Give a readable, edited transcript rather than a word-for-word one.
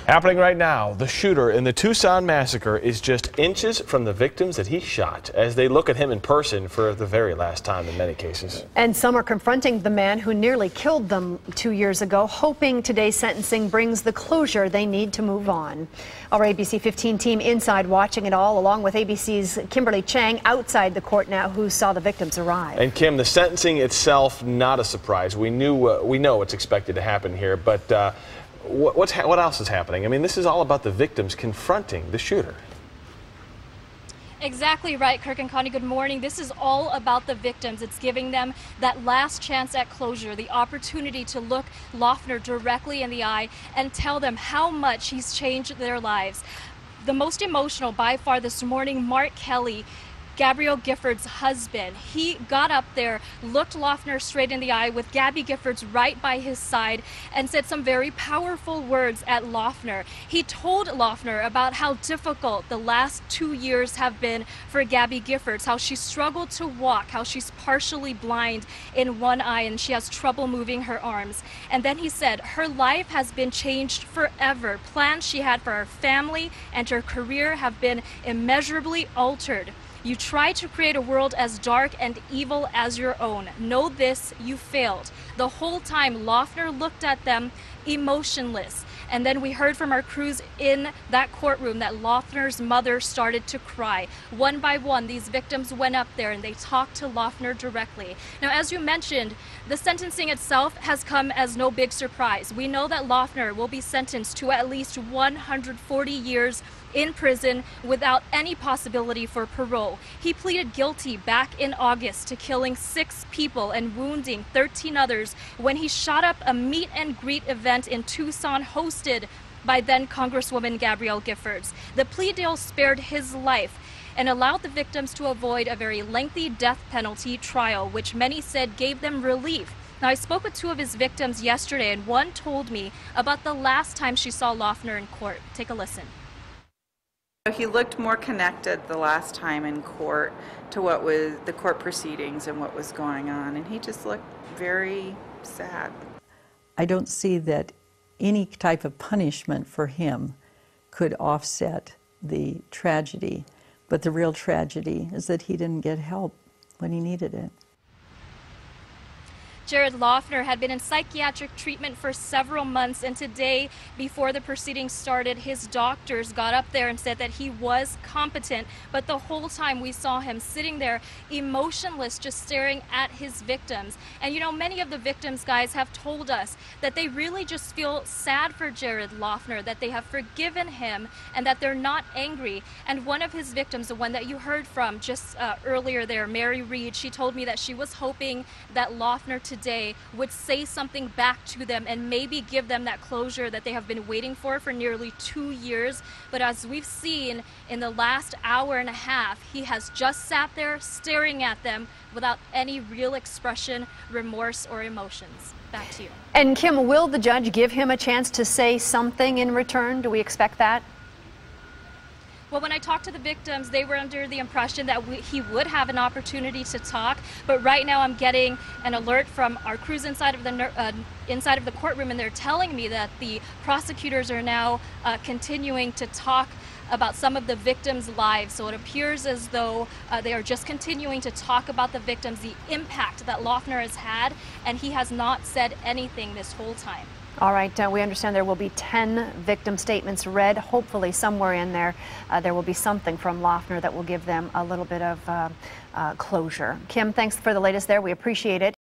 Happening right now, the shooter in the Tucson massacre is just inches from the victims that he shot as they look at him in person for the very last time in many cases. And some are confronting the man who nearly killed them 2 years ago, hoping today's sentencing brings the closure they need to move on. Our ABC 15 team inside watching it all, along with ABC's Kimberly Chang outside the court now, who saw the victims arrive. And Kim, the sentencing itself, not a surprise. We know what's expected to happen here, but what else is happening? I mean, this is all about the victims confronting the shooter. Exactly right, Kirk and Connie. Good morning. This is all about the victims. It's giving them that last chance at closure, the opportunity to look Loughner directly in the eye and tell them how much he's changed their lives. The most emotional by far this morning, Mark Kelly, Gabrielle Gifford's husband. He got up there, looked Loughner straight in the eye with Gabby Giffords right by his side, and said some very powerful words at Loughner. He told Loughner about how difficult the last 2 years have been for Gabby Giffords, how she struggled to walk, how she's partially blind in one eye and she has trouble moving her arms. And then he said her life has been changed forever. Plans she had for her family and her career have been immeasurably altered. You tried to create a world as dark and evil as your own. Know this, you failed. The whole time, Loughner looked at them emotionless. And then we heard from our crews in that courtroom that Loughner's mother started to cry. One by one, these victims went up there and they talked to Loughner directly. Now, as you mentioned, the sentencing itself has come as no big surprise. We know that Loughner will be sentenced to at least 140 years in prison without any possibility for parole. He pleaded guilty back in August to killing 6 people and wounding 13 others when he shot up a meet and greet event in Tucson hosted by then Congresswoman Gabrielle Giffords. The plea deal spared his life and allowed the victims to avoid a very lengthy death penalty trial, which many said gave them relief. Now, I spoke with 2 of his victims yesterday, and one told me about the last time she saw Loughner in court. Take a listen. He looked more connected the last time in court to what was the court proceedings and what was going on, and he just looked very sad. I don't see that any type of punishment for him could offset the tragedy, but the real tragedy is that he didn't get help when he needed it. Jared Loughner had been in psychiatric treatment for several months, and today, before the proceedings started, his doctors got up there and said that he was competent, but the whole time we saw him sitting there emotionless, just staring at his victims. And you know, many of the victims, guys, have told us that they really just feel sad for Jared Loughner, that they have forgiven him and that they're not angry. And one of his victims, the one that you heard from just earlier there, Mary Reed, she told me that she was hoping that Loughner today would say something back to them and maybe give them that closure that they have been waiting for nearly 2 years. But as we've seen in the last hour and a half, he has just sat there staring at them without any real expression, remorse, or emotions. Back to you. And Kim, will the judge give him a chance to say something in return? Do we expect that? Well, when I talked to the victims, they were under the impression that he would have an opportunity to talk. But right now I'm getting an alert from our crews inside of the courtroom, and they're telling me that the prosecutors are now continuing to talk about some of the victims' lives. So it appears as though they are just continuing to talk about the victims, the impact that Loughner has had, and he has not said anything this whole time. All right, we understand there will be 10 victim statements read. Hopefully somewhere in there, there will be something from Loughner that will give them a little bit of closure. Kim, thanks for the latest there. We appreciate it.